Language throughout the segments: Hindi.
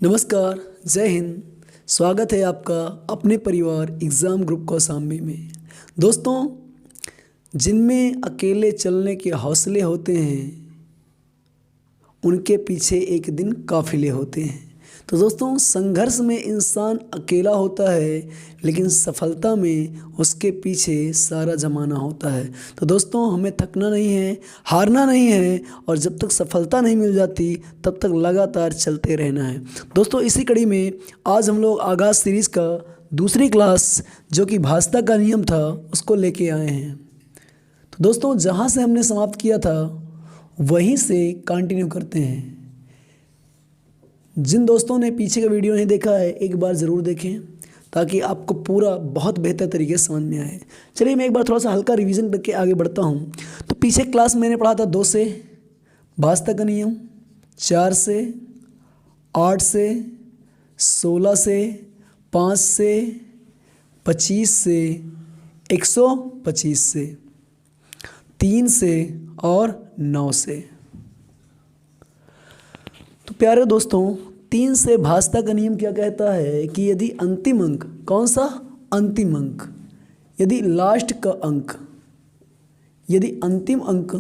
नमस्कार, जय हिंद। स्वागत है आपका अपने परिवार एग्ज़ाम ग्रुप कौशाम्बी में। दोस्तों, जिनमें अकेले चलने के हौसले होते हैं उनके पीछे एक दिन काफ़िले होते हैं। तो दोस्तों, संघर्ष में इंसान अकेला होता है, लेकिन सफलता में उसके पीछे सारा ज़माना होता है। तो दोस्तों, हमें थकना नहीं है, हारना नहीं है, और जब तक सफलता नहीं मिल जाती तब तक लगातार चलते रहना है। दोस्तों, इसी कड़ी में आज हम लोग आगाज़ सीरीज़ का दूसरी क्लास, जो कि भाषा का नियम था, उसको लेके आए हैं। तो दोस्तों, जहाँ से हमने समाप्त किया था वहीं से कंटिन्यू करते हैं। जिन दोस्तों ने पीछे का वीडियो नहीं देखा है, एक बार ज़रूर देखें ताकि आपको पूरा बहुत बेहतर तरीके से समझ में आए। चलिए, मैं एक बार थोड़ा सा हल्का रिवीजन करके आगे बढ़ता हूँ। तो पीछे क्लास मैंने पढ़ा था 2 से भाषा का नियम, 4 से, 8 से, 16 से, 5 से, 25 से, 125 से, 3 से और 9 से। तो प्यारे दोस्तों, 3 से भाषा का नियम क्या कहता है कि यदि अंतिम अंक, कौन सा अंतिम अंक, यदि लास्ट का अंक, यदि अंतिम अंक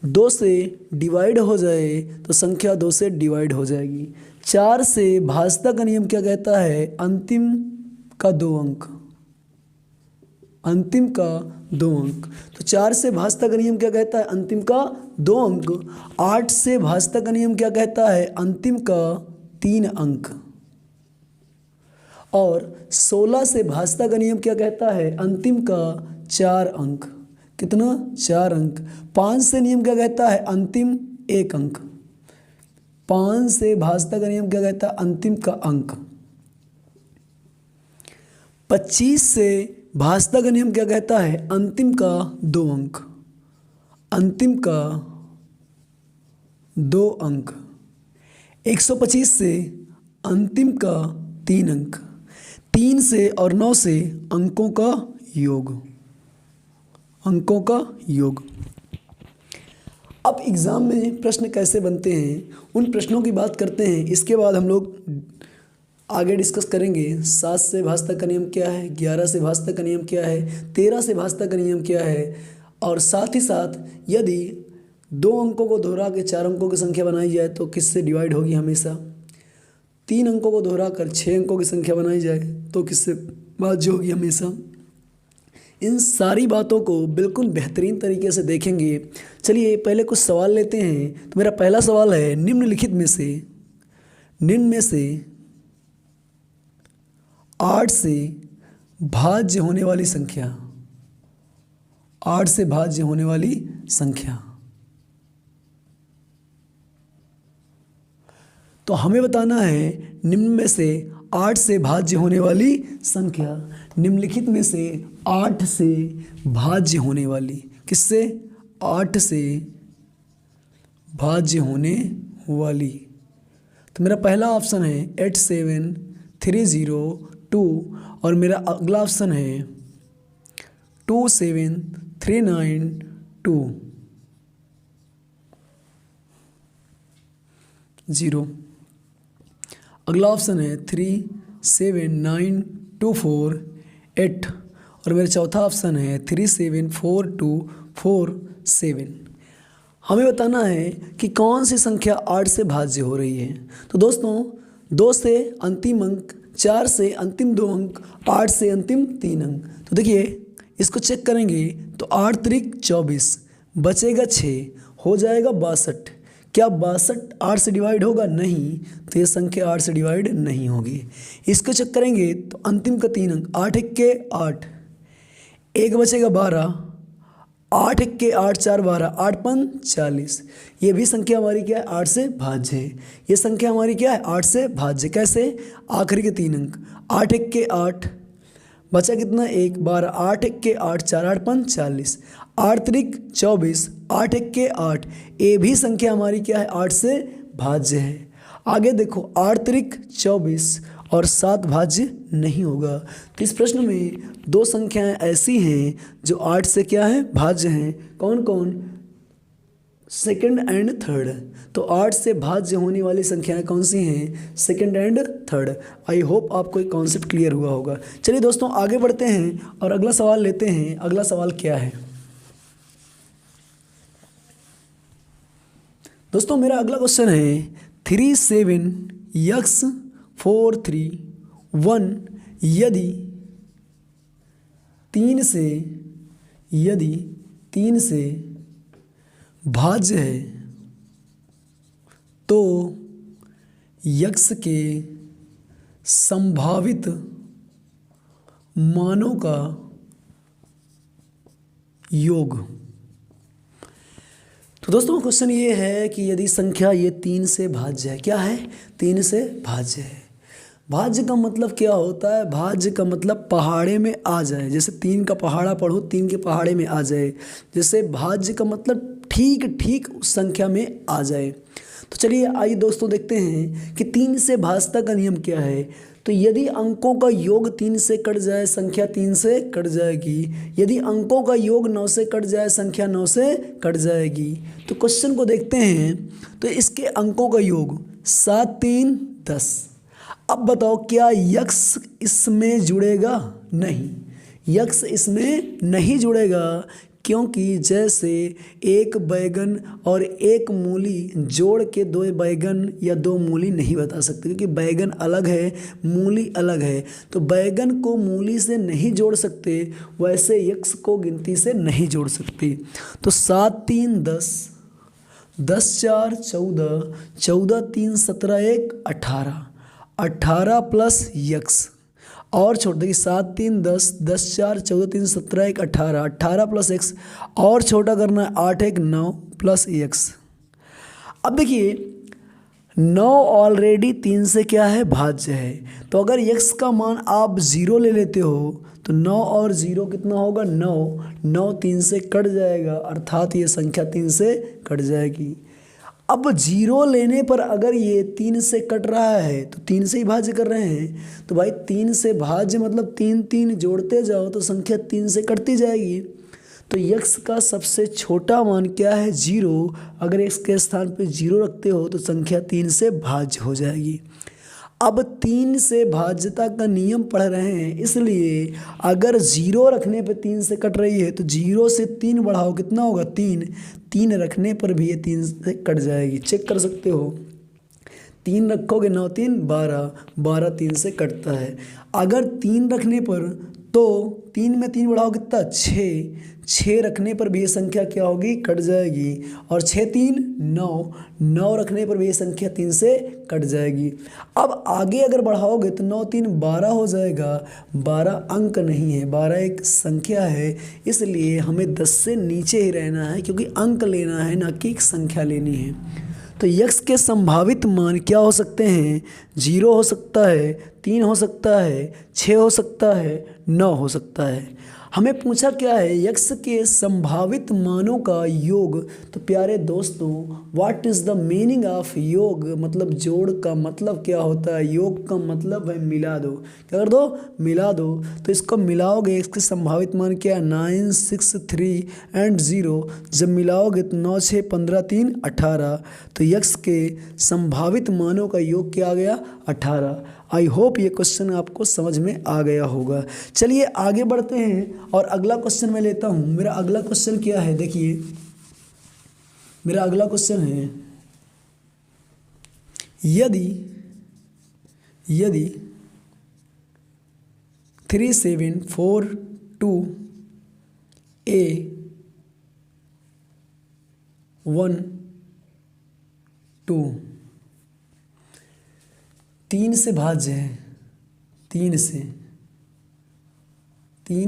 2 से डिवाइड हो जाए तो संख्या 2 से डिवाइड हो जाएगी। 4 से भाषा का नियम क्या कहता है, अंतिम का 2 अंक, अंतिम का 2 अंक। तो 4 से भाषा का नियम क्या कहता है, अंतिम का 2 अंक। 8 से भाषा का नियम क्या कहता है, अंतिम का 3 अंक। और 16 से भाषा का नियम क्या कहता है, अंतिम का 4 अंक। कितना? 4 अंक। 5 से नियम क्या कहता है, अंतिम 1 अंक। 5 से भाषा का नियम क्या कहता है, अंतिम का अंक। 25 से भाषा का नियम क्या कहता है, अंतिम का 2 अंक, अंतिम का 2 अंक। 125 से अंतिम का 3 अंक। 3 से और 9 से अंकों का योग, अंकों का योग। अब एग्ज़ाम में प्रश्न कैसे बनते हैं, उन प्रश्नों की बात करते हैं। इसके बाद हम लोग आगे डिस्कस करेंगे। 7 से भाषा का नियम क्या है, 11 से भाषा का नियम क्या है, 13 से भाषा का नियम क्या है, और साथ ही साथ यदि 2 अंकों को दोहरा के 4 अंकों की संख्या बनाई जाए तो किससे डिवाइड होगी हमेशा। 3 अंकों को दोहरा कर 6 अंकों की संख्या बनाई जाए तो किससे भाज्य होगी हमेशा। इन सारी बातों को बिल्कुल बेहतरीन तरीके से देखेंगे। चलिए, पहले कुछ सवाल लेते हैं। तो मेरा पहला सवाल है, निम्नलिखित में से 8 से भाज्य होने वाली संख्या, 8 से भाज्य होने वाली संख्या। तो हमें बताना है निम्न में से 8 से भाज्य होने वाली संख्या। निम्नलिखित में से 8 से भाज्य होने वाली, किससे? 8 से भाज्य होने वाली। तो मेरा पहला ऑप्शन है 87302, और मेरा अगला ऑप्शन है 27392। अगला ऑप्शन है 37924, और मेरा चौथा ऑप्शन है 3742447। हमें बताना है कि कौन सी संख्या 8 से भाज्य हो रही है। तो दोस्तों, 2 से अंतिम अंक, 4 से अंतिम 2 अंक, 8 से अंतिम 3 अंक। तो देखिए, इसको चेक करेंगे तो 8 त्रिक 24, बचेगा 6, हो जाएगा 62। क्या 62 8 से डिवाइड होगा? नहीं, तो ये संख्या 8 से डिवाइड नहीं होगी। इसको चेक करेंगे तो अंतिम का 3 अंक, 8 1 8, 1 बचेगा 12, 8 1 8 4 12, 8 5 40। ये भी संख्या हमारी क्या है, 8 से भाज्य है। ये संख्या हमारी क्या है, 8 से भाज्य। कैसे? आखिरी के 3 अंक, 8 1 8, बचा कितना? 1 12, 8 1 8 4 8 5 40, 8 त्रिक 24, 8 1 8। ये भी संख्या हमारी क्या है, 8 से भाज्य है। आगे देखो, 8 त्रिक 24 और 7 भाज्य नहीं होगा। तो इस प्रश्न में 2 संख्याएं ऐसी हैं जो 8 से क्या है, भाज्य हैं। कौन कौन? Second and third. तो 8 से भाज्य होने वाली संख्याएं कौन सी हैं? Second and third. I hope आपको एक कॉन्सेप्ट क्लियर हुआ होगा। चलिए दोस्तों आगे बढ़ते हैं और अगला सवाल लेते हैं। अगला सवाल क्या है दोस्तों? मेरा अगला क्वेश्चन है 3 7 x 4 3 1 यदि 3 से भाज्य है तो x के संभावित मानों का योग। तो दोस्तों क्वेश्चन ये है कि यदि संख्या ये 3 से भाज्य है, क्या है? 3 से भाज्य है। भाज्य का मतलब क्या होता है? भाज्य का मतलब पहाड़े में आ जाए। जैसे 3 का पहाड़ा पढ़ो, 3 के पहाड़े में आ जाए। जैसे भाज्य का मतलब ठीक ठीक उस संख्या में आ जाए। तो चलिए आइए दोस्तों देखते हैं कि 3 से भाज्यता का नियम क्या है। तो यदि अंकों का योग 3 से कट जाए, संख्या 3 से कट जाएगी। यदि अंकों का योग 9 से कट जाए, संख्या 9 से कट जाएगी। तो क्वेश्चन को देखते हैं। तो इसके अंकों का योग 7 3 10। अब बताओ क्या यक्स इसमें जुड़ेगा? नहीं, यक्स इसमें नहीं जुड़ेगा, क्योंकि जैसे एक बैगन और एक मूली जोड़ के 2 बैगन या 2 मूली नहीं बता सकते, क्योंकि बैगन अलग है, मूली अलग है। तो बैगन को मूली से नहीं जोड़ सकते, वैसे यक्स को गिनती से नहीं जोड़ सकते। तो 7 3 10, 10 4 14, 14 3 17 1 18, 18 प्लस यक्स और छोड़ देखिए 7 3 10, 10 4 14 3 17 1 18, 18 प्लस एक्स और छोटा करना है 8 1 9 प्लस एक्स। अब देखिए 9 ऑलरेडी 3 से क्या है? भाज्य है। तो अगर x का मान आप 0 ले लेते हो तो 9 और 0 कितना होगा? 9। 9 3 से कट जाएगा, अर्थात ये संख्या 3 से कट जाएगी। अब 0 लेने पर अगर ये 3 से कट रहा है तो 3 से ही भाज्य कर रहे हैं। तो भाई 3 से भाज्य मतलब 3 3 जोड़ते जाओ तो संख्या 3 से कटती जाएगी। तो x का सबसे छोटा मान क्या है? 0। अगर x के स्थान पे 0 रखते हो तो संख्या 3 से भाज्य हो जाएगी। अब 3 से भाज्यता का नियम पढ़ रहे हैं, इसलिए अगर 0 रखने पे 3 से कट रही है तो 0 से 3 बढ़ाओ, कितना होगा? 3। 3 रखने पर भी ये 3 से कट जाएगी, चेक कर सकते हो। 3 रखोगे 9 3 12, 12 3 से कटता है। अगर 3 रखने पर तो 3 में 3 बढ़ाओ कितना? 6। 6 रखने पर भी ये संख्या क्या होगी? कट जाएगी। और 6 3 9, 9 रखने पर भी ये संख्या 3 से कट जाएगी। अब आगे अगर बढ़ाओगे तो 9 3 12 हो जाएगा। 12 अंक नहीं है, 12 एक संख्या है, इसलिए हमें 10 से नीचे ही रहना है, क्योंकि अंक लेना है ना कि एक संख्या लेनी है। तो यक्स के संभावित मान क्या हो सकते हैं? 0 हो सकता है, 3 हो सकता है, 6 हो सकता है, 9 हो सकता है। हमें पूछा क्या है? यक्स के संभावित मानों का योग। तो प्यारे दोस्तों, what is the meaning of योग? मतलब जोड़ का मतलब क्या होता है? योग का मतलब है मिला दो। क्या कर दो? मिला दो। तो इसको मिलाओगे, इसके संभावित मान क्या है? 9 6 3 एंड 0। जब मिलाओगे तो 9 6 15 3 18। तो यक्स के संभावित मानों का योग क्या आ गया? 18। आई होप ये क्वेश्चन आपको समझ में आ गया होगा। चलिए आगे बढ़ते हैं और अगला क्वेश्चन मैं लेता हूँ। मेरा अगला क्वेश्चन क्या है? देखिए मेरा अगला क्वेश्चन है, यदि 3 7 4 2 a 1 2 3 से भाज्य है, 3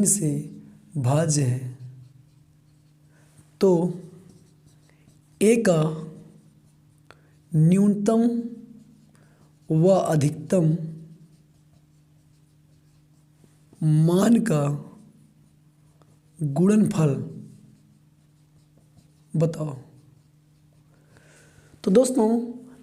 से भाज्य है, तो a का न्यूनतम व अधिकतम मान का गुणनफल बताओ। तो दोस्तों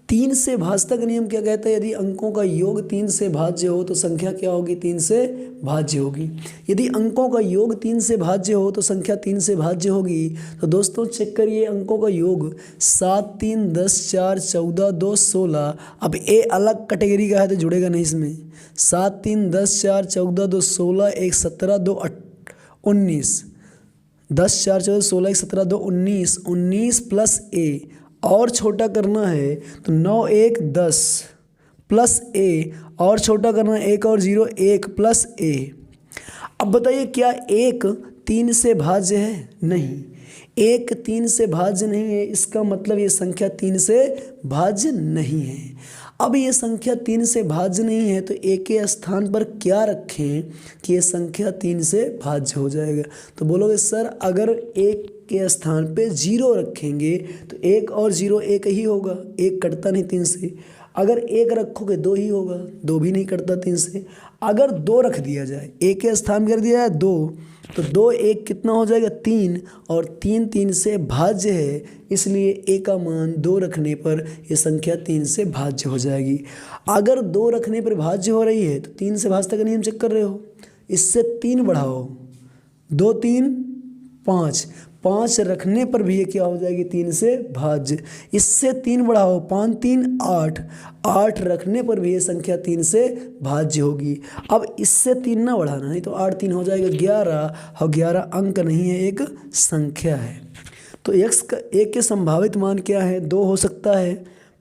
तीन से भाजता का नियम क्या कहता है? यदि अंकों का योग तीन से भाज्य हो तो संख्या क्या होगी? तीन से भाज्य होगी। यदि अंकों का योग तीन से भाज्य हो तो संख्या तीन से भाज्य होगी। तो दोस्तों चेक करिए, अंकों का योग 7, 3, 10, 4, 14, 2, 16। अब ए अलग कैटेगरी का है तो जुड़ेगा नहीं इसमें। 7, 3, 10, 4, 14, 2, 16, 1, 17, 2, 19। 10, 4, 14, 16, 1, 17, 2, 19। 19 प्लस ए और छोटा करना है तो 9, 1, 10 प्लस ए और छोटा करना है 1 और 0, 1 प्लस ए। अब बताइए क्या एक तीन से भाज्य है? नहीं, एक तीन से भाज्य नहीं है। इसका मतलब ये संख्या तीन से भाज्य नहीं है। अब ये संख्या तीन से भाज्य नहीं है तो एक के स्थान पर क्या रखें कि ये संख्या तीन से भाज्य हो जाएगा? तो बोलोगे सर अगर एक के स्थान पे 0 रखेंगे तो 1 और 0 1 ही होगा, 1 कटता नहीं 3 से। अगर 1 रखोगे 2 ही होगा, 2 भी नहीं कटता 3 से। अगर 2 रख दिया जाए, 1 के स्थान कर दिया जाए 2, तो 2 1 कितना हो जाएगा? 3, और 3 3 से भाज्य है, इसलिए ए का मान 2 रखने पर ये संख्या 3 से भाज्य हो जाएगी। अगर 2 रखने पर भाज्य हो रही है तो 3 से भाजता का नियम चेक कर रहे हो, इससे 3 बढ़ाओ, 2 3 5, 5 रखने पर भी ये क्या हो जाएगी? 3 से भाज्य। इससे 3 बढ़ाओ, 5 3 8, 8 रखने पर भी ये संख्या 3 से भाज्य होगी। अब इससे 3 ना बढ़ाना, नहीं तो 8 3 हो जाएगा 11, और 11 अंक नहीं है, एक संख्या है। तो एक के संभावित मान क्या है? 2 हो सकता है,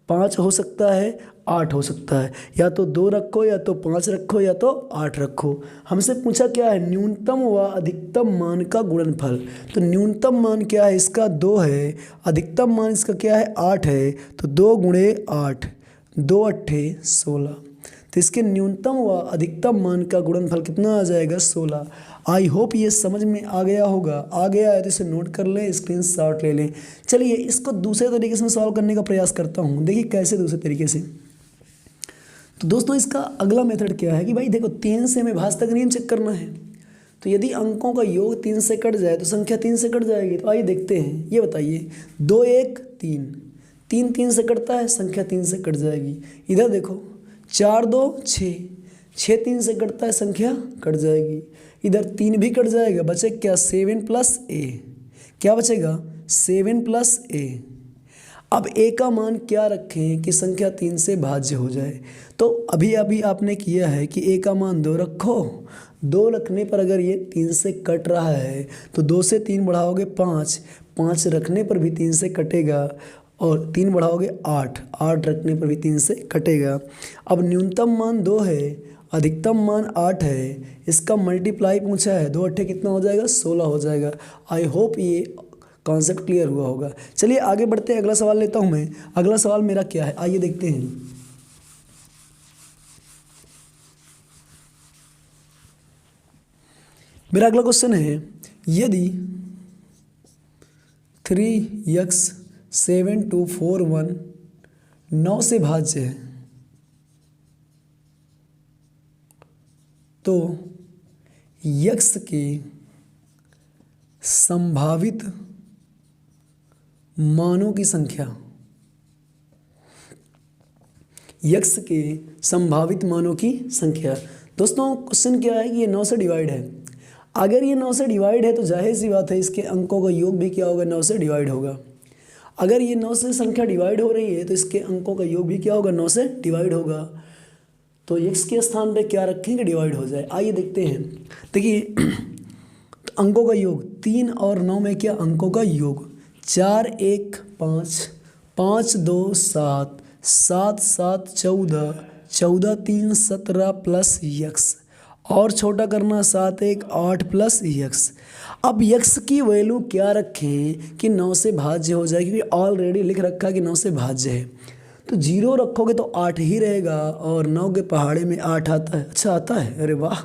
5 हो सकता है, 8 हो सकता है। या तो 2 रखो, या तो 5 रखो, या तो 8 रखो। हमसे पूछा क्या है? न्यूनतम व अधिकतम मान का गुणनफल। तो न्यूनतम मान क्या है? इसका 2 है। अधिकतम मान इसका क्या है? 8 है। तो 2 गुणे 8, 2 8 16। तो इसके न्यूनतम व अधिकतम मान का गुणनफल कितना आ जाएगा? 16। आई होप ये समझ में आ गया होगा। आ गया है तो इसे नोट कर लें, स्क्रीनशॉट ले लें। चलिए इसको दूसरे तरीके से मैं सॉल्व करने का प्रयास करता हूँ। देखिए कैसे दूसरे तरीके से। तो दोस्तों इसका अगला मेथड क्या है कि भाई देखो 3 से हमें भाजता का नियम चेक करना है। तो यदि अंकों का योग 3 से कट जाए तो संख्या 3 से कट जाएगी। तो आइए देखते हैं, ये बताइए 2 1 3, 3 3 से कटता है, संख्या 3 से कट जाएगी। इधर देखो 4 2 6, 6 3 से कटता है, संख्या कट जाएगी। इधर 3 भी कट जाएगा, बचे क्या? 7 प्लस ए। क्या बचेगा? 7 प्लस ए। अब ए का मान क्या रखें कि संख्या 3 से भाज्य हो जाए? तो अभी अभी आपने किया है कि ए का मान 2 रखो, 2 रखने पर अगर ये 3 से कट रहा है तो 2 से 3 बढ़ाओगे 5, 5 रखने पर भी 3 से कटेगा, और 3 बढ़ाओगे 8, 8 रखने पर भी 3 से कटेगा। अब न्यूनतम मान 2 है, अधिकतम मान 8 है, इसका मल्टीप्लाई पूछा है, 2 8 कितना हो जाएगा? 16 हो जाएगा। आई होप ये कॉन्सेप्ट क्लियर हुआ होगा। चलिए आगे बढ़ते हैं, अगला सवाल लेता हूं मैं। अगला सवाल मेरा क्या है, आइए देखते हैं। मेरा अगला क्वेश्चन है, यदि 3x 7 2 4 1 9 से भाज्य है तो x के संभावित मानों की संख्या, x के संभावित मानों की संख्या। दोस्तों क्वेश्चन क्या है कि ये 9 से डिवाइड है। अगर ये 9 से डिवाइड है तो जाहिर सी बात है इसके अंकों का योग भी क्या होगा? 9 से डिवाइड होगा। अगर ये 9 से संख्या डिवाइड हो रही है तो इसके अंकों का योग भी क्या होगा? 9 से डिवाइड होगा। तो x के स्थान पे क्या रखेंगे? डिवाइड हो जाए। आइए देखते हैं। देखिए तो अंकों का योग 3 और 9 में क्या? अंकों का योग 4 1 5, 5 2 7, 7 7 14, 14 3 17 प्लस x, और छोटा करना 7 1 8 प्लस x। अब x की वैल्यू क्या रखें कि 9 से भाज्य हो जाए, क्योंकि ऑलरेडी लिख रखा है कि 9 से भाज्य है। तो 0 रखोगे तो 8 ही रहेगा, और 9 के पहाड़े में 8 आता है। अच्छा आता है, अरे वाह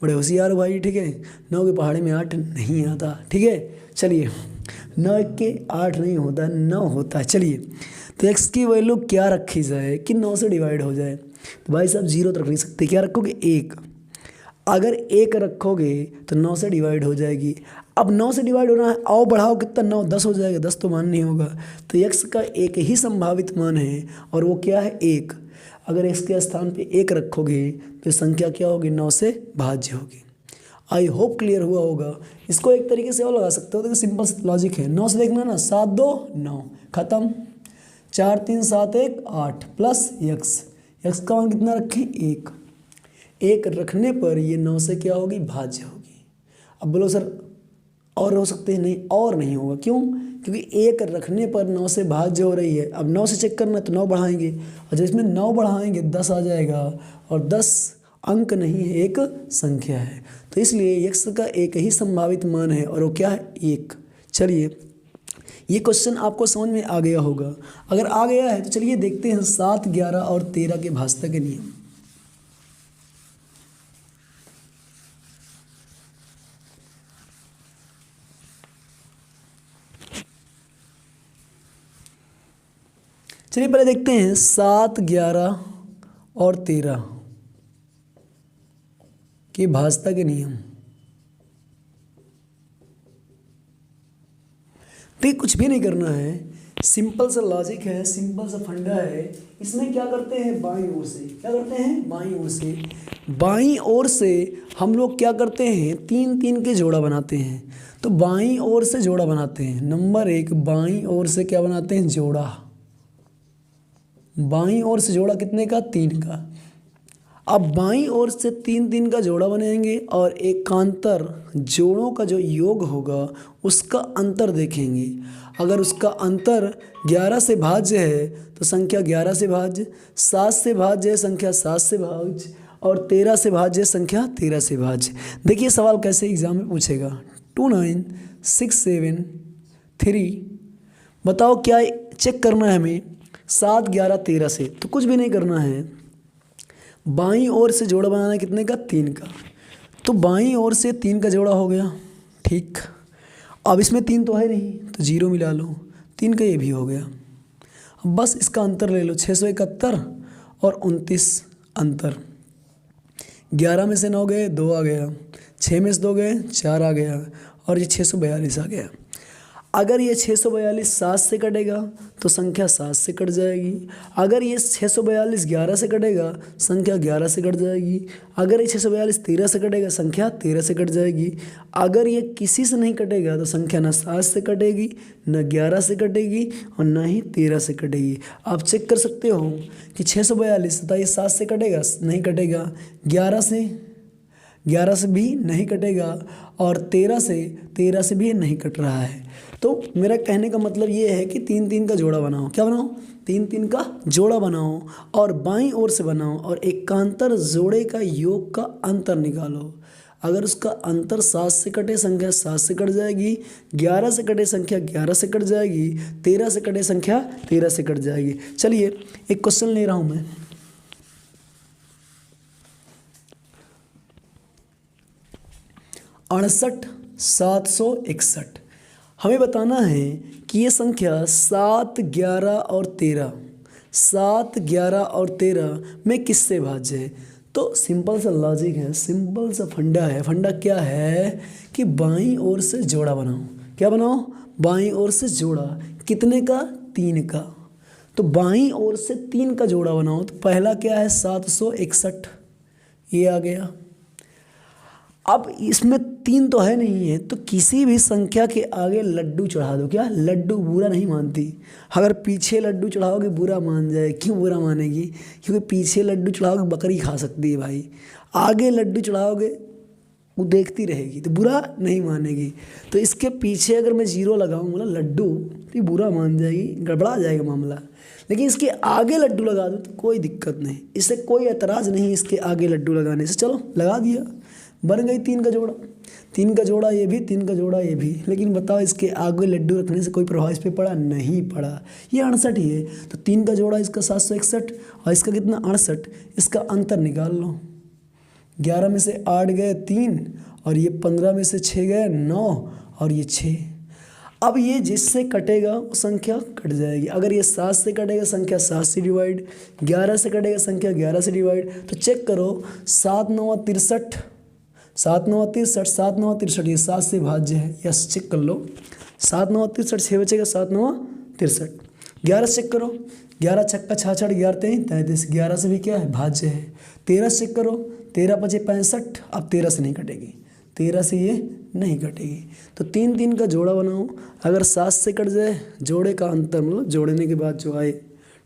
बड़े होशियार भाई। ठीक है, 9 के पहाड़े में 8 नहीं आता। ठीक है, चलिए 9 के 8 नहीं होता, 9 होता है। चलिए तो x की वैल्यू क्या रखी जाए कि 9 से डिवाइड हो जाए? तो भाई साहब 0 तो रख नहीं सकते, क्या रखोगे? 1। अगर 1 रखोगे तो 9 से डिवाइड हो जाएगी। अब 9 से डिवाइड होना है, आओ बढ़ाओ कितना, 9 10 हो जाएगा, 10 तो मान नहीं होगा। तो x का एक ही संभावित मान है और वो क्या है 1। अगर x के स्थान पे 1 रखोगे तो संख्या क्या होगी 9 से भाज्य होगी। आई होप क्लियर हुआ होगा। इसको एक तरीके से और लगा सकते हो, देखो सिंपल लॉजिक है। 9 से देखना ना, 7 2 9 खत्म, 4 3 7 1 8 प्लस x का मान कितना रखें 1। 1 रखने पर ये 9 से क्या होगी भाज्य होगी। अब बोलो सर और हो सकते हैं, नहीं और नहीं होगा, क्यों? क्योंकि 1 रखने पर 9 से भाज्य हो रही है। अब 9 से चेक करना तो 9 बढ़ाएंगे और जब इसमें 9 बढ़ाएंगे 10 आ जाएगा और 10 अंक नहीं है, एक संख्या है। तो इसलिए x का एक ही संभावित मान है और वो क्या है 1। चलिए ये क्वेश्चन आपको समझ में आ गया होगा। अगर आ गया है तो चलिए देखते हैं 7 11 और 13 के भाजता के नियम। चलिए पहले देखते हैं 7 11 और 13 के भाजता के नियम। तो कुछ भी नहीं करना है, सिंपल सा लॉजिक है, सिंपल सा फंडा है। इसमें क्या करते हैं बाईं ओर से, क्या करते हैं बाईं ओर से हम लोग क्या करते हैं 3 3 के जोड़ा बनाते हैं। तो बाईं ओर से जोड़ा बनाते हैं। नंबर 1 बाईं ओर से क्या बनाते हैं जोड़ा, बाईं ओर से जोड़ा कितने का 3 का। अब बाईं ओर से 3 3 का जोड़ा बनाएंगे और एकांतर जोड़ों का जो योग होगा उसका अंतर देखेंगे। अगर उसका अंतर 11 से भाज्य है तो संख्या 11 से भाज्य, 7 से भाज्य है संख्या 7 से भाज्य और 13 से भाज्य है संख्या 13 से भाज्य। देखिए सवाल कैसे एग्जाम में पूछेगा। 2 9 6 7 3 बताओ क्या चेक करना है हमें 7 11 13 से। तो कुछ भी नहीं करना है, बाईं ओर से जोड़ा बनाना है कितने का 3 का। तो बाईं ओर से 3 का जोड़ा हो गया, ठीक। अब इसमें 3 तो है नहीं तो 0 मिला लो, 3 का ये भी हो गया। अब बस इसका अंतर ले लो 671 और 29 अंतर। 11 में से 9 गए 2 आ गया, 6 में से 2 गए 4 आ गया और ये 642 आ गया। अगर ये 642 7 से कटेगा तो संख्या 7 से कट जाएगी। अगर ये 642 11 से कटेगा संख्या 11 से कट जाएगी। अगर ये 642 13 से कटेगा संख्या 13 से कट जाएगी। अगर ये किसी से नहीं कटेगा तो संख्या ना 7 से कटेगी, ना 11 से कटेगी और ना ही 13 से कटेगी। आप चेक कर सकते हो कि 642 बताइए 7 से कटेगा, नहीं कटेगा, 11 से भी नहीं कटेगा और 13 से भी नहीं कट रहा है। तो मेरा कहने का मतलब ये है कि 3 3 का जोड़ा बनाओ। क्या बनाओ 3 3 का जोड़ा बनाओ और बाईं ओर से बनाओ और एकांतर जोड़े का योग का अंतर निकालो। अगर उसका अंतर 7 से कटे संख्या 7 से कट जाएगी, 11 से कटे संख्या 11 से कट जाएगी, 13 से कटे संख्या 13 से कट जाएगी। चलिए एक क्वेश्चन ले रहा हूँ मैं। अड़सठ 761 हमें बताना है कि ये संख्या 7 11 और 13 में किससे भाज्य है। तो सिंपल सा लॉजिक है, सिंपल सा फंडा है। फंडा क्या है कि बाईं ओर से जोड़ा बनाओ। क्या बनाओ बाईं ओर से जोड़ा, कितने का 3 का। तो बाईं ओर से 3 का जोड़ा बनाओ। तो पहला क्या है 761, ये आ गया। अब इसमें 3 तो है नहीं है तो किसी भी संख्या के आगे लड्डू चढ़ा दो। क्या लड्डू बुरा नहीं मानती। अगर पीछे लड्डू चढ़ाओगे बुरा मान जाए। क्यों बुरा मानेगी? क्योंकि पीछे लड्डू चढ़ाओगे बकरी खा सकती है भाई। आगे लड्डू चढ़ाओगे वो देखती रहेगी तो बुरा नहीं मानेगी। तो इसके पीछे अगर मैं 0 लगाऊँ बोला लड्डू तो ये बुरा मान जाएगी, गड़बड़ा जाएगा मामला। लेकिन इसके आगे लड्डू लगा दो तो कोई दिक्कत नहीं, इससे कोई एतराज़ नहीं इसके आगे लड्डू लगाने से। चलो लगा दिया, बन गई 3 का जोड़ा। 3 का जोड़ा ये भी, 3 का जोड़ा ये भी। लेकिन बताओ इसके आगे लड्डू रखने से कोई प्रभाव इस पर पड़ा? नहीं पड़ा। ये 68 ही है। तो 3 का जोड़ा इसका 761 और इसका कितना 68। इसका अंतर निकाल लो। 11 में से 8 गए 3 और ये 15 में से 6 गए 9 और ये 6। अब ये जिससे कटेगा वो संख्या कट जाएगी। अगर ये 7 से कटेगा संख्या 7 से डिवाइड, 11 से कटेगा संख्या 11 से डिवाइड। तो चेक करो 7 9 63, 7 9 63, 7 9 63, ये 7 से भाज्य है। यस, चेक कर लो। 7 9 63, 6 बचेगा, 7 9 63। 11 से चेक करो, 11 छक्का 66, 11 3 33, 11 से भी क्या है, भाज्य है। 13 से चेक करो, 13 5 65, अब 13 से नहीं कटेगी, 13 से ये नहीं कटेगी। तो 3 3 का जोड़ा बनाओ, अगर 7 से कट जाए, जोड़े का अंतर मतलब जोड़ने के बाद जो आए,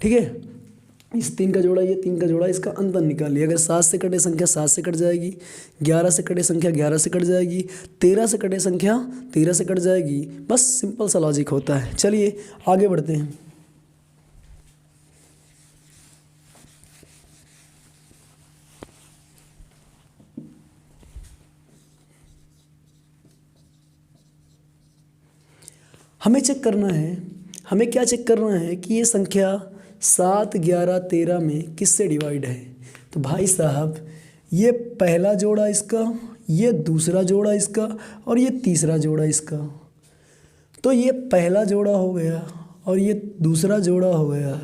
ठीक है, इस 3 का जोड़ा, ये 3 का जोड़ा, इसका अंतर निकालिए। अगर 7 से कटे संख्या 7 से कट जाएगी, 11 से कटे संख्या 11 से कट जाएगी, 13 से कटे संख्या 13 से कट जाएगी। बस सिंपल सा लॉजिक होता है। चलिए आगे बढ़ते हैं। हमें चेक करना है, हमें क्या चेक करना है कि ये संख्या 7 11 13 में किससे डिवाइड है। तो भाई साहब, ये पहला जोड़ा इसका, ये दूसरा जोड़ा इसका, और ये तीसरा जोड़ा इसका। तो ये पहला जोड़ा हो गया, और ये दूसरा जोड़ा हो गया,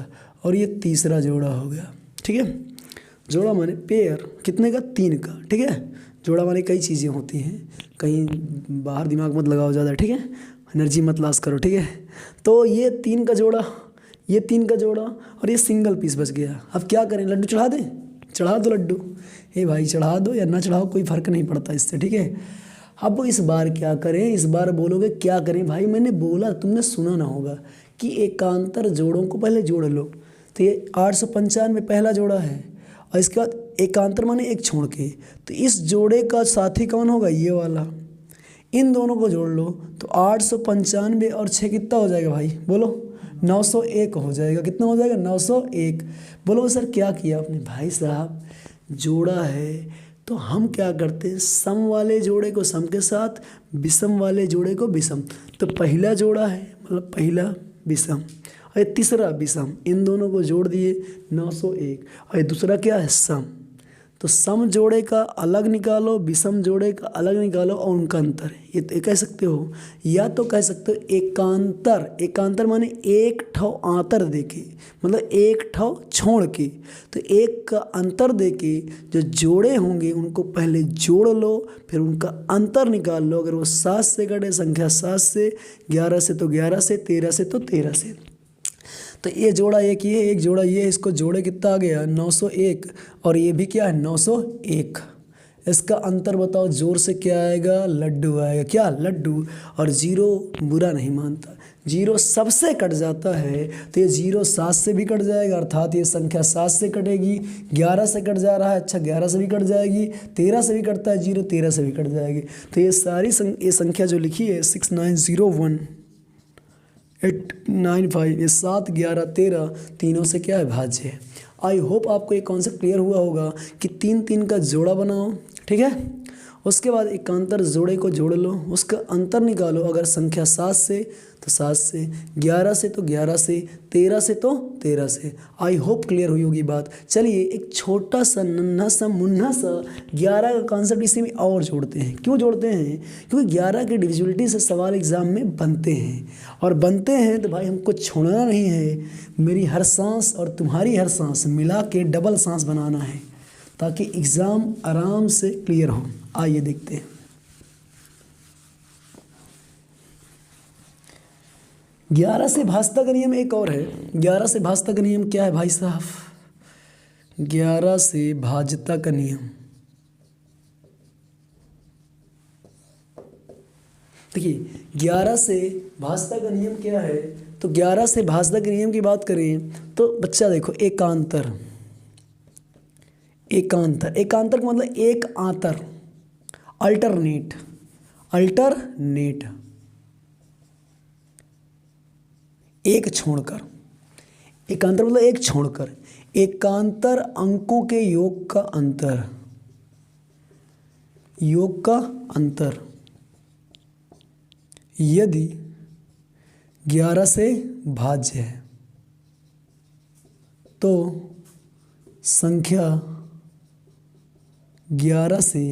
और ये तीसरा जोड़ा हो गया। ठीक है, जोड़ा माने पेयर, कितने का, 3 का। ठीक है, जोड़ा माने कई चीज़ें होती हैं, कहीं बाहर दिमाग मत लगाओ ज़्यादा, ठीक है, एनर्जी मत लॉस करो, ठीक है। तो ये 3 का जोड़ा, ये 3 का जोड़ा, और ये सिंगल पीस बच गया। अब क्या करें, लड्डू चढ़ा दें, चढ़ा दो लड्डू, हे भाई चढ़ा दो या ना चढ़ाओ, कोई फ़र्क नहीं पड़ता इससे, ठीक है। अब इस बार क्या करें, इस बार बोलोगे क्या करें भाई, मैंने बोला, तुमने सुना ना होगा कि एकांतर जोड़ों को पहले जोड़ लो। तो ये 895 पहला जोड़ा है, और इसके बाद एकांतर माने एक छोड़ के, तो इस जोड़े का साथी कौन होगा, ये वाला। इन दोनों को जोड़ लो तो 895 और 6 कितना हो जाएगा भाई, बोलो, 901 हो जाएगा। कितना हो जाएगा, 901। बोलो सर क्या किया आपने, भाई साहब जोड़ा है तो हम क्या करते हैं, सम वाले जोड़े को सम के साथ, विषम वाले जोड़े को विषम। तो पहला जोड़ा है मतलब पहला विषम, और ये तीसरा विषम, इन दोनों को जोड़ दिए 901, और ये दूसरा क्या है, सम। तो सम जोड़े का अलग निकालो, विषम जोड़े का अलग निकालो, और उनका अंतर, ये कह सकते हो, या तो कह सकते हो एकांतर। एकांतर माने एक ठो आंतर देके, मतलब एक ठो छोड़ के, तो एक का अंतर देके जो जोड़े होंगे उनको पहले जोड़ लो, फिर उनका अंतर निकाल लो। अगर वो 7 से कटे संख्या 7 से, 11 से तो 11 से, 13 से तो 13 से। तो ये जोड़ा एक, ये एक जोड़ा ये, इसको जोड़े कितना आ गया, 901, और ये भी क्या है, 901। इसका अंतर बताओ, जोर से क्या आएगा, लड्डू आएगा। क्या, लड्डू। और 0 बुरा नहीं मानता, 0 सबसे कट जाता है, तो ये 0 7 से भी कट जाएगा, अर्थात ये संख्या 7 से कटेगी। 11 से कट जा रहा है, अच्छा 11 से भी कट जाएगी, 13 से भी कटता है 0, 13 से भी कट जाएगी। तो ये सारी ये संख्या जो लिखी है 6901 895, ये 7 11 13 तीनों से क्या है, भाज्य है। आई होप आपको ये कॉन्सेप्ट क्लियर हुआ होगा कि 3 3 का जोड़ा बनाओ, ठीक है। उसके बाद एकांतर जोड़े को जोड़ लो, उसका अंतर निकालो। अगर संख्या 7 से तो 7 से, 11 से तो 11 से, 13 से तो 13 से। आई होप क्लियर हुई होगी बात। चलिए एक छोटा सा नन्हा सा मुन्ना सा 11 का कॉन्सेप्ट इसी में और जोड़ते हैं। क्यों जोड़ते हैं, क्योंकि 11 की डिविजिबिलिटी से सवाल एग्जाम में बनते हैं, और बनते हैं तो भाई हमको छोड़ना नहीं है। मेरी हर सांस और तुम्हारी हर सांस मिला के डबल सांस बनाना है, ताकि एग्ज़ाम आराम से क्लियर हो। आइए देखते हैं। 11 से भाजता का नियम एक और है। 11 से भाजता का नियम क्या है भाई साहब, 11 से भाजता का नियम, देखिए 11 से भाजता का नियम क्या है। तो 11 से भाजता के नियम की बात करें तो बच्चा देखो, एकांतर, एकांतर, एकांतर का मतलब एक आंतर, अल्टरनेट, अल्टरनेट, एक छोड़कर। एकांतर मतलब एक छोड़कर, एकांतर अंकों के योग का अंतर, योग का अंतर यदि 11 से भाज्य है तो संख्या 11 से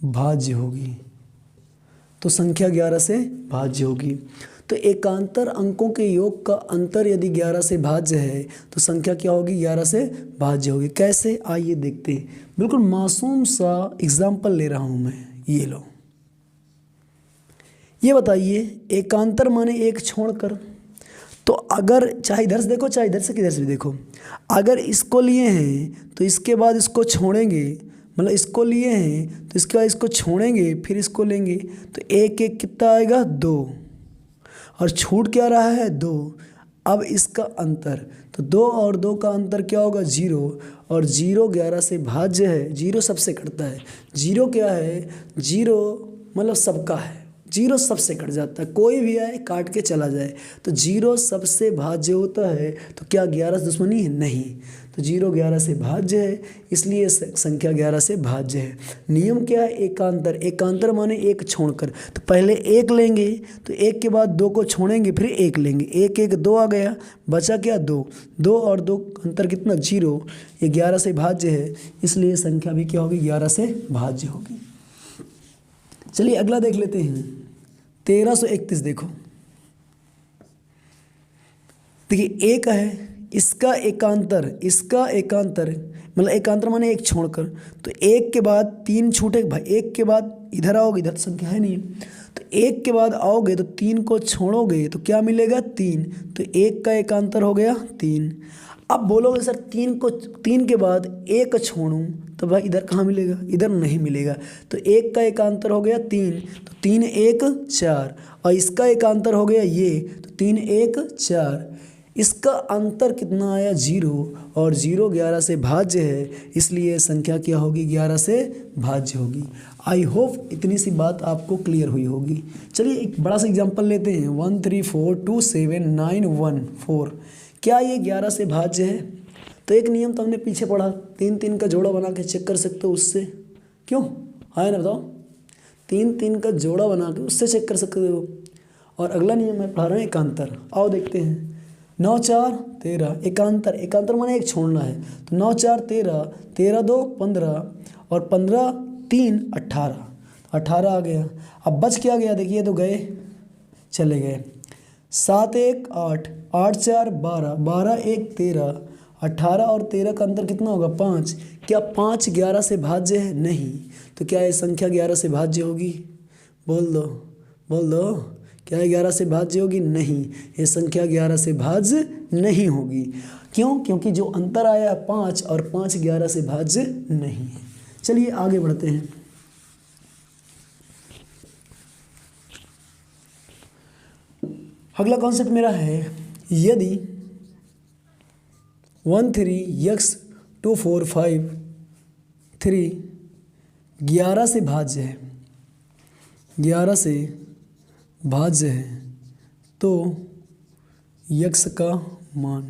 भाज्य होगी, तो संख्या 11 से भाज्य होगी। तो एकांतर अंकों के योग का अंतर यदि 11 से भाज्य है तो संख्या क्या होगी, 11 से भाज्य होगी। कैसे, आइए देखते हैं। बिल्कुल मासूम सा एग्जाम्पल ले रहा हूँ मैं, ये लो। ये बताइए एकांतर माने एक छोड़कर, तो अगर चाहे इधर से देखो चाहे इधर से किधर से भी देखो, अगर इसको लिए हैं तो इसके बाद इसको छोड़ेंगे, मतलब इसको लिए हैं तो इसके बाद इसको छोड़ेंगे फिर इसको लेंगे, तो एक एक कितना आएगा, 2, और छूट क्या रहा है, 2। अब इसका अंतर, तो 2 और 2 का अंतर क्या होगा, 0, और 0 11 से भाज्य है। 0 सबसे कटता है, 0 क्या है, 0 मतलब सबका है, 0 सबसे कट जाता है, कोई भी आए काट के चला जाए, तो 0 सबसे भाज्य होता है। तो क्या 11 से दुश्मनी है, नहीं, तो 0 11 से भाज्य है, इसलिए संख्या 11 से भाज्य है। नियम क्या है, एकांतर, एकांतर माने एक छोड़कर, तो पहले 1 लेंगे तो 1 के बाद 2 को छोड़ेंगे फिर 1 लेंगे, 1 1 2 आ गया, बचा क्या, 2, 2 और 2 अंतर कितना, 0, ये 11 से भाज्य है, इसलिए संख्या भी क्या होगी, 11 से भाज्य होगी। चलिए अगला देख लेते हैं, 1331 देखो। देखिए एक है, इसका एकांतर मतलब एकांतर माने एक छोड़कर, तो 1 के बाद 3 छूटे भाई, 1 के बाद इधर आओगे, इधर संख्या है नहीं, तो 1 के बाद आओगे तो 3 को छोड़ोगे तो क्या मिलेगा, 3, तो 1 का एकांतर हो गया 3। अब बोलोगे सर 3 के बाद 1 छोड़ूं तो भाई इधर कहाँ मिलेगा, इधर नहीं मिलेगा, तो 1 का एकांतर हो गया 3, तो 3 1 4, और इसका एकांतर हो गया ये, तो 3 1 4, इसका अंतर कितना आया, 0, और 0 11 से भाज्य है, इसलिए संख्या क्या होगी, 11 से भाज्य होगी। आई होप इतनी सी बात आपको क्लियर हुई होगी। चलिए एक बड़ा सा एग्जांपल लेते हैं, 1 3 4 2 7 9 1 4, क्या ये 11 से भाज्य है? तो एक नियम तो हमने पीछे पढ़ा, 3 3 का जोड़ा बना के चेक कर सकते हो उससे, क्यों आया ना, बताओ, 3 3 का जोड़ा बना के उससे चेक कर सकते हो। और अगला नियम मैं पढ़ा रहा हूँ एकांतर, आओ देखते हैं। 9 4 13, एकांतर, एकांतर माने एक छोड़ना है, तो 9 4 13, 13 2 15, और 15 3 18, 18 आ गया। अब बच क्या गया, देखिए तो गए चले गए, 7 1 8, 8 4 12, 12 1 13, 18 और 13 का अंतर कितना होगा, 5। क्या 5 11 से भाज्य है, नहीं, तो क्या ये संख्या 11 से भाज्य होगी, बोल दो, क्या 11 से भाज्य होगी, नहीं, ये संख्या 11 से भाज्य नहीं होगी। क्यों, क्योंकि जो अंतर आया 5 और 5 11 से भाज्य नहीं है। चलिए आगे बढ़ते हैं। अगला कॉन्सेप्ट मेरा है, यदि 1 3 x 2 4 5 3 11 से भाज्य है, 11 से भाज्य है, तो यक्स का मान,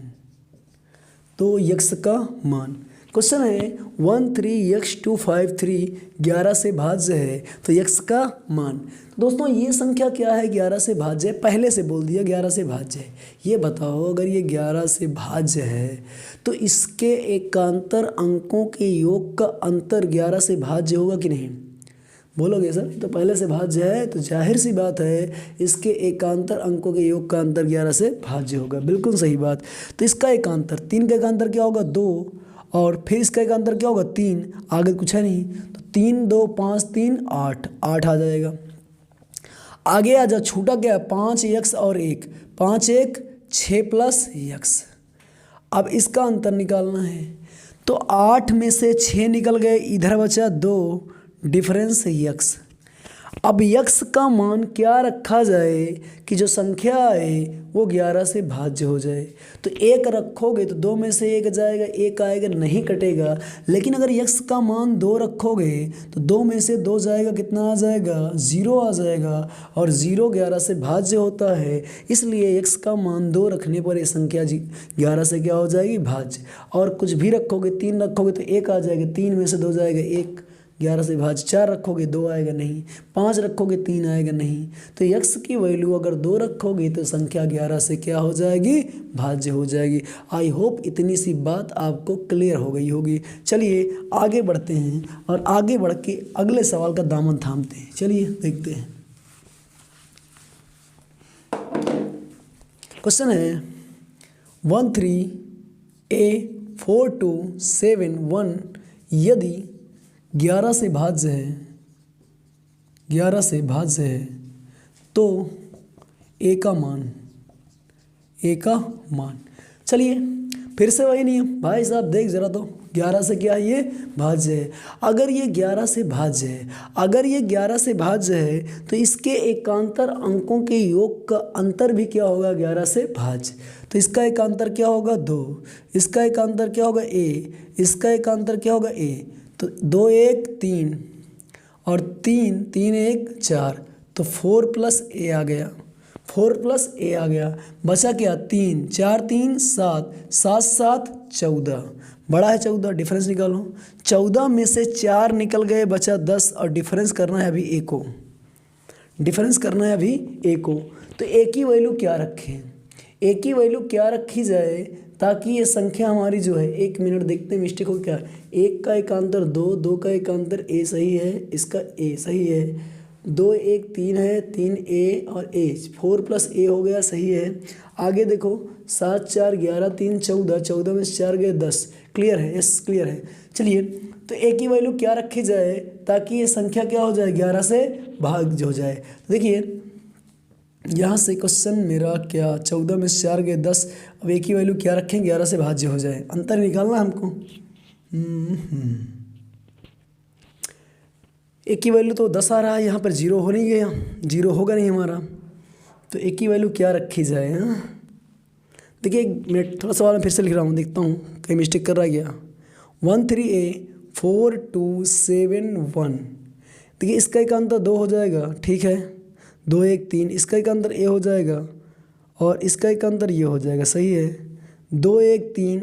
क्वेश्चन है 1 3 x 2 5 3 11 से भाज्य है तो यक्स का मान। दोस्तों ये संख्या क्या है, 11 से भाज्य है, पहले से बोल दिया 11 से भाज्य है। ये बताओ अगर ये 11 से भाज्य है तो इसके एकांतर अंकों के योग का अंतर 11 से भाज्य होगा कि नहीं, बोलोगे सर तो पहले से भाज्य है, तो जाहिर सी बात है इसके एकांतर अंकों के योग का अंतर 11 से भाज्य होगा, बिल्कुल सही बात। तो इसका एकांतर 3 का एकांतर क्या होगा, 2, और फिर इसका एकांतर क्या होगा, 3, आगे कुछ है नहीं, तो 3 2 5 3 8, 8 आ जाएगा। आगे आ जा, छूटा क्या, 5 x और 1, 5 1 6 प्लस x। अब इसका अंतर निकालना है, तो 8 में से 6 निकल गए, इधर बचा 2, डिफरेंस यक्स। अब यक्स का मान क्या रखा जाए कि जो संख्या आए वो 11 से भाज्य हो जाए, तो 1 रखोगे तो 2 में से 1 जाएगा, 1 आएगा नहीं कटेगा। लेकिन अगर यक्स का मान 2 रखोगे तो 2 में से 2 जाएगा, कितना आ जाएगा, 0 आ जाएगा, और 0 11 से भाज्य होता है, इसलिए यक्स का मान 2 रखने पर ये संख्या 11 से क्या हो जाएगी, भाज्य। और कुछ भी रखोगे, 3 रखोगे तो 1 आ जाएगा, 3 में से 2 जाएगा, 1 11 से भाज्य। 4 रखोगे 2 आएगा नहीं, 5 रखोगे 3 आएगा नहीं, तो यक्स की वैल्यू अगर 2 रखोगे तो संख्या 11 से क्या हो जाएगी, भाज्य हो जाएगी। आई होप इतनी सी बात आपको क्लियर हो गई होगी। चलिए आगे बढ़ते हैं और आगे बढ़ के अगले सवाल का दामन थामते हैं। चलिए देखते हैं। क्वेश्चन है 13A4271 यदि 11 से भाज्य है, 11 से भाज्य है तो ए का मान। चलिए फिर से वही नियम, भाई साहब देख जरा तो 11 से क्या है, ये भाज्य है। अगर ये 11 से भाज्य है, अगर ये 11 से भाज्य है तो इसके एकांतर अंकों के योग का अंतर भी क्या होगा, 11 से भाज्य। तो इसका एकांतर क्या होगा 2, इसका एकांतर क्या होगा a, इसका एकांतर क्या होगा a। तो 2 1 3 और 3 3 1 4, तो 4 प्लस a आ गया, 4 प्लस a आ गया। बचा क्या 3, 4 3 7, 7 7 14, बड़ा है 14, डिफरेंस निकालो। 14 में से 4 निकल गए, बचा 10 और डिफरेंस करना है अभी a को, डिफरेंस करना है अभी a को। तो a की वैल्यू क्या रखें, a की वैल्यू क्या रखी जाए ताकि ये संख्या हमारी जो है, 1 मिनट देखते हैं मिस्टेक हो क्या। 1 का एकांतर 2, 2 का एकांतर a सही है, इसका a सही है, 2 1 3 है, 3 a और a, 4 प्लस a हो गया, सही है। आगे देखो 7 4 11 3 14, 14 में से 4 गए 10, क्लियर है, यस क्लियर है। चलिए तो a की वैल्यू क्या रखी जाए ताकि ये संख्या क्या हो जाए, 11 से भाग हो जाए। तो देखिए यहाँ से क्वेश्चन मेरा क्या, 14 में से 4 गए 10, अब a की वैल्यू क्या रखें, 11 से भाज्य हो जाए, अंतर निकालना हमको। a की वैल्यू तो 10 आ रहा है, यहाँ पर 0 हो नहीं गया, 0 होगा नहीं हमारा। तो a की वैल्यू क्या रखी जाए। हाँ देखिए एक मिनट, थोड़ा सवाल मैं फिर से लिख रहा हूँ, देखता हूँ कहीं मिस्टेक कर रहा गया। 13A4271, देखिए इसका एकांतर 2 हो जाएगा, ठीक है, 2 1 3, इसका एकांतर a हो जाएगा और इसका एकांतर ये हो जाएगा, सही है। 2 1 3,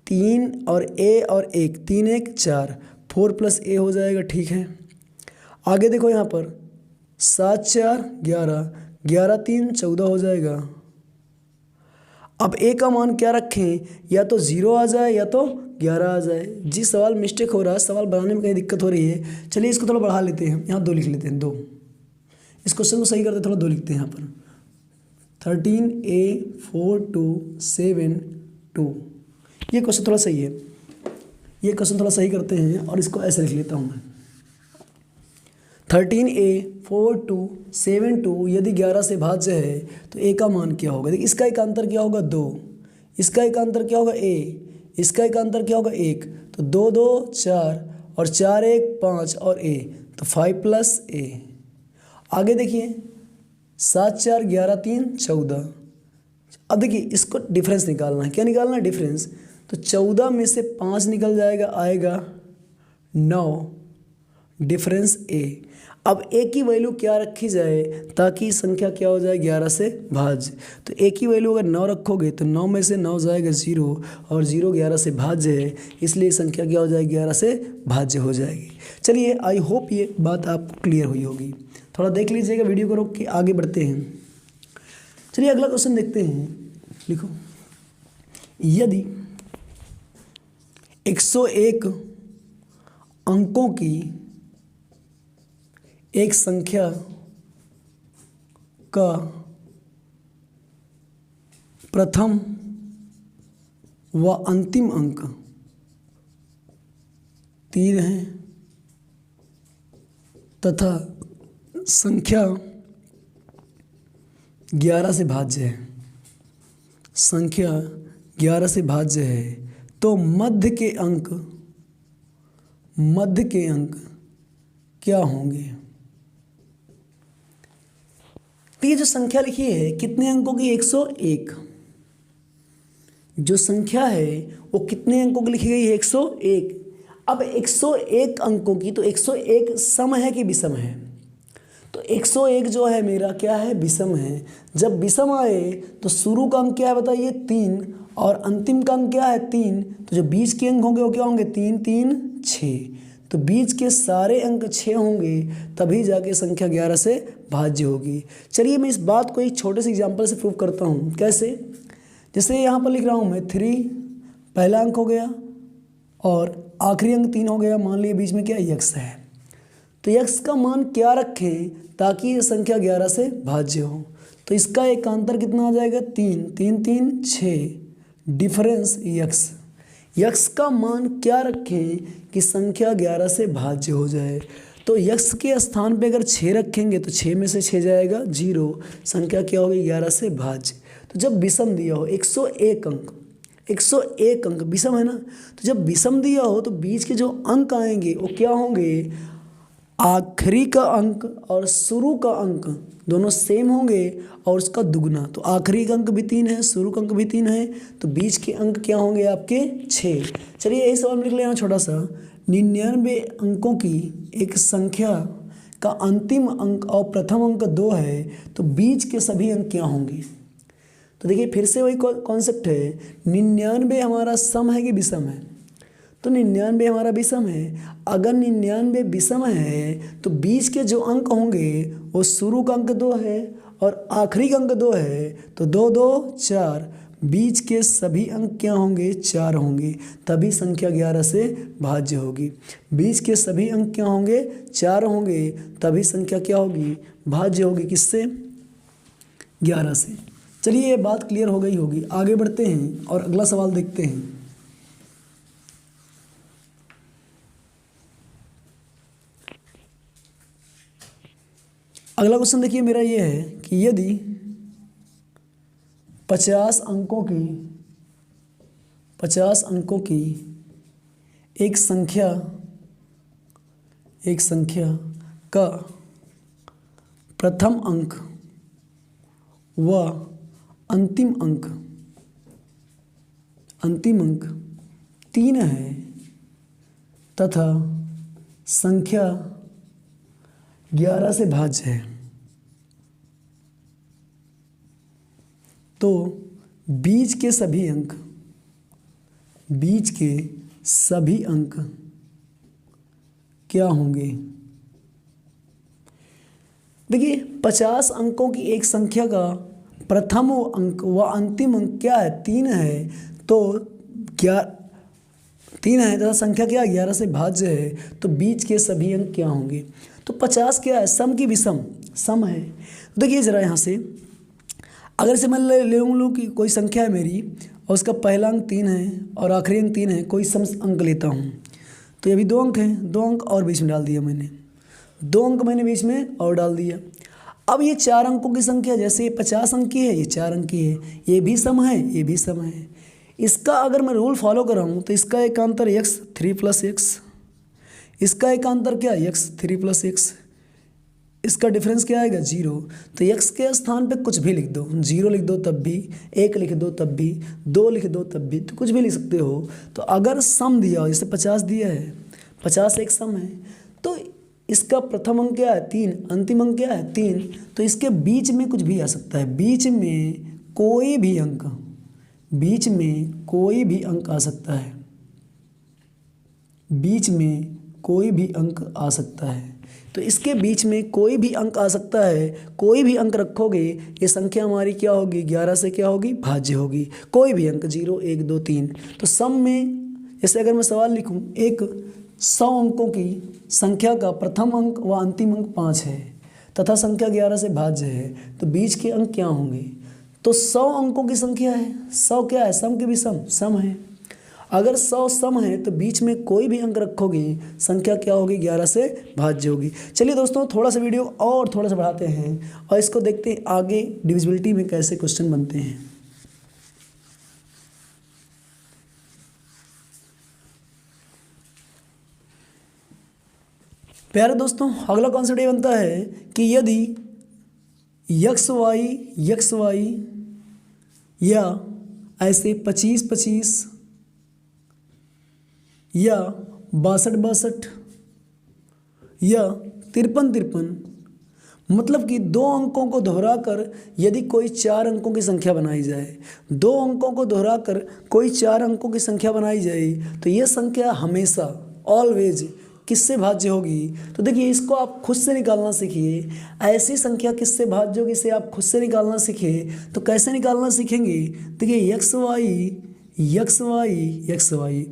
3 और a और 1, 3 1 4, 4 प्लस a हो जाएगा, ठीक है। आगे देखो यहाँ पर 7 4 11, 11 3 14 हो जाएगा। अब a का मान क्या रखें, या तो 0 आ जाए या तो 11 आ जाए। जी सवाल मिस्टेक हो रहा है, सवाल बनाने में कहीं दिक्कत हो रही है। चलिए इसको थोड़ा बढ़ा लेते हैं, यहाँ 2 लिख लेते हैं, 2, इस क्वेश्चन को सही करते थोड़ा 2 लिखते हैं यहाँ पर। 13A4272, ये क्वेश्चन थोड़ा सही है, ये क्वेश्चन थोड़ा सही करते हैं और इसको ऐसे लिख लेता हूँ मैं। 13A4272 यदि 11 से भाज्य है तो a का मान क्या होगा। देखिए इसका एकांतर क्या होगा 2, इसका एकांतर क्या होगा a, इसका एकांतर क्या होगा 1, तो 2 2 4 और 4 1 5 और a, तो 5 प्लस a। आगे देखिए 7 4 11 3 14। अब देखिए इसको डिफरेंस निकालना है, क्या निकालना है, डिफरेंस। तो 14 में से 5 निकल जाएगा, आएगा 9, डिफरेंस a। अब a की वैल्यू क्या रखी जाए ताकि संख्या क्या हो जाए, 11 से भाज्य। तो a की वैल्यू अगर 9 रखोगे तो 9 में से 9 जाएगा 0 और 0 11 से भाज्य है, इसलिए संख्या क्या हो जाएगी, 11 से भाज्य हो जाएगी। चलिए आई होप ये बात आपको क्लियर हुई होगी। थोड़ा देख लीजिएगा, वीडियो को रोक के आगे बढ़ते हैं। चलिए अगला क्वेश्चन देखते हैं, लिखो। यदि 101 अंकों की एक संख्या का प्रथम व अंतिम अंक 3 है तथा संख्या 11 से भाज्य है, संख्या 11 से भाज्य है, तो मध्य के अंक क्या होंगे। तो ये जो संख्या लिखी है कितने अंकों की, 101। जो संख्या है वो कितने अंकों की लिखी गई है, 101। अब 101 अंकों की, तो 101 सम है कि विषम है, तो 101 जो है मेरा क्या है, विषम है। जब विषम आए तो शुरू का अंक क्या है बताइए, 3 और अंतिम का अंक क्या है, 3। तो जो बीच के अंक होंगे वो क्या होंगे, 3 3 6, तो बीच के सारे अंक 6 होंगे, तभी जाके संख्या 11 से भाज्य होगी। चलिए मैं इस बात को एक छोटे से एग्जाम्पल से प्रूव करता हूँ। कैसे, जैसे यहाँ पर लिख रहा हूँ मैं 3 पहला अंक हो गया और आखिरी अंक 3 हो गया, मान लिया बीच में क्या यक्स है। तो यक्स का मान क्या रखें ताकि ये संख्या 11 से भाज्य हो। तो इसका एकांतर कितना आ जाएगा 3, 3 3 6, डिफरेंस यक्स। यक्स का मान क्या रखें कि संख्या 11 से भाज्य हो जाए। तो यक्स के स्थान पे अगर 6 रखेंगे तो 6 में से 6 जाएगा 0, संख्या क्या होगी 11 से भाज्य। तो जब विषम दिया हो 101 अंक, 101 अंक विषम है ना, तो जब विषम दिया हो तो बीच के जो अंक आएंगे वो क्या होंगे, आखिरी का अंक और शुरू का अंक दोनों सेम होंगे और उसका दुगना। तो आखिरी का अंक भी 3 है, शुरू का अंक भी 3 है, तो बीच के अंक क्या होंगे आपके 6। चलिए यही सवाल में लिख लेना छोटा सा, 99 अंकों की एक संख्या का अंतिम अंक और प्रथम अंक 2 है तो बीच के सभी अंक क्या होंगे। तो देखिए फिर से वही कॉन्सेप्ट है, 99 हमारा सम है कि विषम है, तो 99 हमारा विषम है। अगर 99 विषम है तो बीच के जो अंक होंगे वो शुरू का अंक 2 है और आखिरी का अंक 2 है, तो 2 2 4, बीच के सभी अंक क्या होंगे 4 होंगे, तभी संख्या 11 से भाज्य होगी। बीच के सभी अंक क्या होंगे 4 होंगे, तभी संख्या क्या होगी भाज्य होगी, किससे 11 से। चलिए ये बात क्लियर हो गई होगी, आगे बढ़ते हैं और अगला सवाल देखते हैं। अगला क्वेश्चन देखिए मेरा ये है कि यदि 50 अंकों की एक संख्या का प्रथम अंक व अंतिम अंक 3 है तथा संख्या 11 से भाज्य है, तो बीच के सभी अंक क्या होंगे। देखिए 50 अंकों की एक संख्या का प्रथम अंक व अंतिम अंक क्या है 3 है, तो क्या 3 है तथा संख्या क्या 11 से भाज्य है, तो बीच के सभी अंक क्या होंगे। तो 50 क्या है, सम की विषम, सम है। देखिए ज़रा यहाँ से अगर से मैं ले लूँ कि कोई संख्या है मेरी और उसका पहला अंक 3 है और आखिरी अंक 3 है, कोई सम अंक लेता हूँ, तो ये भी 2 अंक हैं, 2 अंक और बीच में डाल दिया मैंने, 2 अंक मैंने बीच में और डाल दिया। अब ये 4 अंकों की संख्या, जैसे 50 अंक की है, ये 4 अंक की है, ये भी सम है, ये भी सम है। इसका अगर मैं रूल फॉलो कर रहा हूँ तो इसका एकांतर x 3 + x, इसका एकांतर क्या x 3 + x, इसका डिफरेंस क्या आएगा 0। तो x के स्थान पे कुछ भी लिख दो, 0 लिख दो तब भी, 1 लिख दो तब भी, 2 लिख दो तब भी, तो कुछ भी लिख सकते हो। तो अगर सम दिया हो, जैसे 50 दिया है, 50 एक सम है, तो इसका प्रथम अंक क्या है 3, अंतिम अंक क्या है 3, तो इसके बीच में कुछ भी आ सकता है, बीच में कोई भी अंक आ सकता है, बीच में कोई भी अंक आ सकता है। तो इसके बीच में कोई भी अंक आ सकता है, कोई भी अंक रखोगे ये संख्या हमारी क्या होगी 11 से क्या होगी भाज्य होगी, कोई भी अंक 0 1 2 3। तो सम में जैसे अगर मैं सवाल लिखूं, एक 100 अंकों की संख्या का प्रथम अंक व अंतिम अंक 5 है तथा संख्या 11 से भाज्य है, तो बीच के अंक क्या होंगे। तो 100 अंकों की संख्या है, 100 क्या है सम के भी सम है। अगर 100 सम है तो बीच में कोई भी अंक रखोगे संख्या क्या होगी 11 से भाज्य होगी। चलिए दोस्तों थोड़ा सा वीडियो और थोड़ा सा बढ़ाते हैं और इसको देखते हैं आगे डिविजिबिलिटी में कैसे क्वेश्चन बनते हैं। प्यारे दोस्तों अगला कॉन्सेप्ट ये बनता है कि यदि x y या ऐसे 25 25 या 62 62 या 53 53, मतलब कि 2 अंकों को दोहराकर यदि कोई 4 अंकों की संख्या बनाई जाए, 2 अंकों को दोहराकर कोई 4 अंकों की संख्या बनाई जाए, तो यह संख्या हमेशा ऑलवेज किससे भाज्य होगी। तो देखिए इसको आप खुद से निकालना सीखिए, ऐसी संख्या किससे भाज्य होगी इसे आप खुद से निकालना सीखिए। तो कैसे निकालना सीखेंगे, देखिए x y,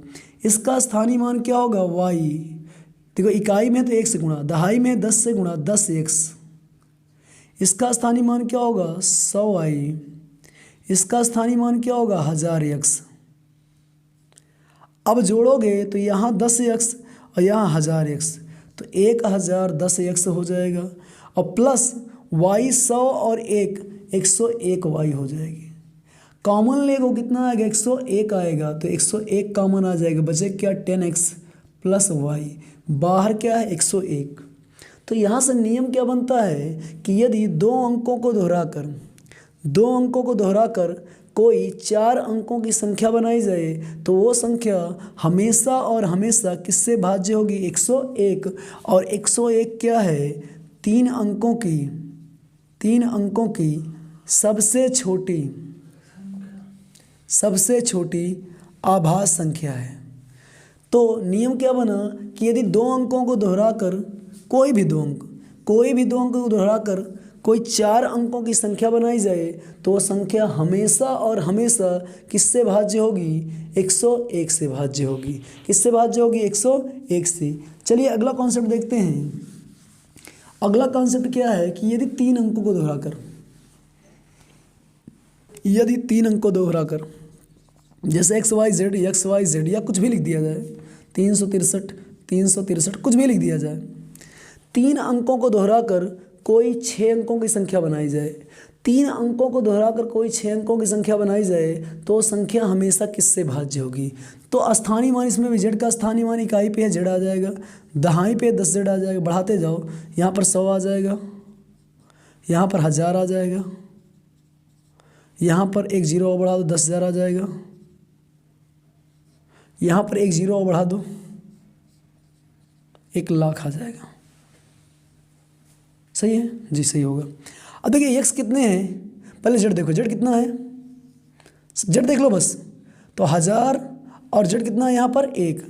इसका स्थानीय मान क्या होगा y। देखो इकाई में तो 1 से गुणा, दहाई में 10 से गुणा 10x, इसका स्थानीय मान क्या होगा 100i, इसका स्थानीय मान क्या होगा 1000x। अब जोड़ोगे तो यहाँ 10x और यहाँ 1000x, तो 1010x हो जाएगा, और प्लस y 100 और 101y हो जाएगी। कॉमन लेगो कितना आएगा 101 आएगा, तो 101 कॉमन आ जाएगा, बचे क्या 10x प्लस y, बाहर क्या है 101। तो यहाँ से नियम क्या बनता है कि यदि दो अंकों को दोहराकर कोई 4 अंकों की संख्या बनाई जाए तो वो संख्या हमेशा और हमेशा किससे भाज्य होगी 101, और 101 क्या है 3 अंकों की सबसे छोटी आभास संख्या है। तो नियम क्या बना कि यदि दो अंकों को दोहराकर कोई भी दो अंक को दोहराकर कोई 4 अंकों की संख्या बनाई जाए तो वो संख्या हमेशा और हमेशा किससे भाज्य होगी 101 से भाज्य होगी। किससे भाज्य होगी 101 से। चलिए अगला कॉन्सेप्ट देखते हैं। अगला कॉन्सेप्ट क्या है कि यदि 3 अंकों को दोहराकर जैसे एक्स वाई जेड या कुछ भी लिख दिया जाए, 363 कुछ भी लिख दिया जाए, 3 अंकों को दोहराकर कोई 6 अंकों की संख्या बनाई जाए, 3 अंकों को दोहराकर कोई 6 अंकों की संख्या बनाई जाए तो संख्या हमेशा किससे भाज्य होगी। तो स्थानीय मान इसमें भी जेड का स्थानीय मान इकाई पे है जेड आ जाएगा, दहाई पे 10 जेड आ जाएगा, बढ़ाते जाओ, यहाँ पर 100 आ जाएगा, यहाँ पर 1000 आ जाएगा, यहाँ पर एक 0 और बढ़ा दो 10,000 आ जाएगा, यहाँ पर एक 0 और बढ़ा दो 1,00,000 आ जाएगा। सही है जी, सही होगा। अब देखिए एक्स कितने हैं, पहले जेड देखो, जेड कितना है, जेड देख लो बस, तो 1000 और जेड कितना है यहाँ पर 1,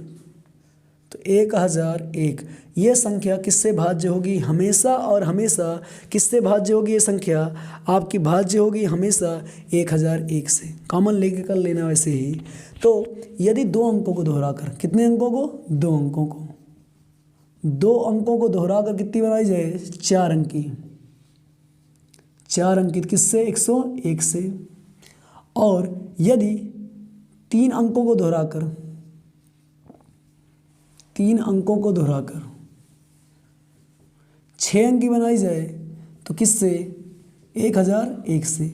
तो 1001। ये संख्या किससे भाज्य होगी हमेशा और हमेशा किससे भाज्य होगी, ये संख्या आपकी भाज्य होगी हमेशा 1001 से। कॉमन लेके कर लेना वैसे ही। तो यदि 2 अंकों को दोहराकर, कितने अंकों को 2 अंकों को दोहराकर कितनी बनाई जाए 4 अंकित किससे 101 से। और यदि 3 अंकों को दोहराकर 6 अंक की बनाई जाए तो किससे 1001 से।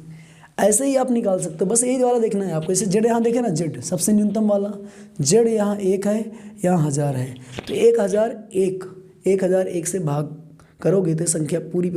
ऐसे ही आप निकाल सकते हो, बस यही वाला देखना है आपको। जैसे जेड यहाँ देखे ना, जेड सबसे न्यूनतम वाला, जेड यहाँ 1 है, यहाँ 1000 है, तो 1001 से भाग करोगे तो संख्या पूरी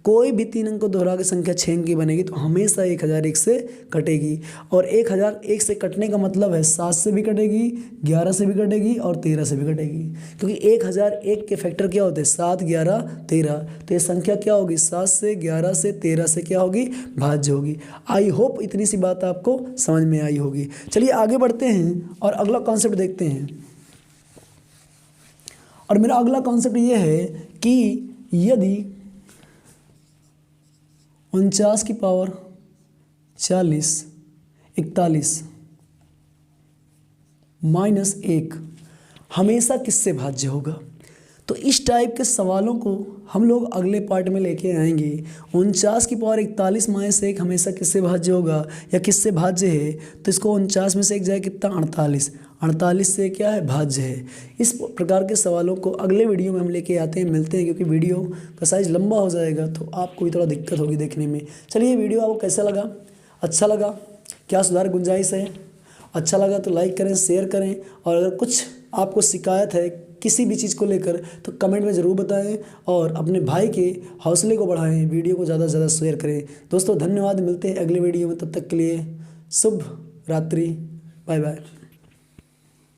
कोई भी 3 अंक को दोहरा के संख्या 6 अंक की बनेगी तो हमेशा 1001 से कटेगी। और 1001 से कटने का मतलब है 7 से भी कटेगी, 11 से भी कटेगी और 13 से भी कटेगी, क्योंकि 1001 के फैक्टर क्या होते हैं 7, 11, 13। तो ये संख्या क्या होगी 7 से 11 से 13 से क्या होगी भाज्य होगी। आई होप इतनी सी बात आपको समझ में आई होगी। चलिए आगे बढ़ते हैं और अगला कॉन्सेप्ट देखते हैं। और मेरा अगला कॉन्सेप्ट ये है कि यदि 49 की पावर 40 41 -1 हमेशा किससे भाज्य होगा। तो इस टाइप के सवालों को हम लोग अगले पार्ट में लेके आएंगे। 49 की पावर 41 -1 हमेशा किससे भाज्य होगा या किससे भाज्य है, तो इसको 49 में से एक जाए कितना 48 से क्या है भाज्य है। इस प्रकार के सवालों को अगले वीडियो में हम लेके आते हैं, मिलते हैं, क्योंकि वीडियो का साइज़ लंबा हो जाएगा तो आपको भी थोड़ा दिक्कत होगी देखने में। चलिए वीडियो आपको कैसा लगा, अच्छा लगा, क्या सुधार गुंजाइश है, अच्छा लगा तो लाइक करें, शेयर करें, और अगर कुछ आपको शिकायत है किसी भी चीज़ को लेकर तो कमेंट में ज़रूर बताएं और अपने भाई के हौसले को बढ़ाएं, वीडियो को ज़्यादा से ज़्यादा शेयर करें। दोस्तों धन्यवाद, मिलते हैं अगले वीडियो में, तब तक के लिए शुभ रात्रि, बाय बाय।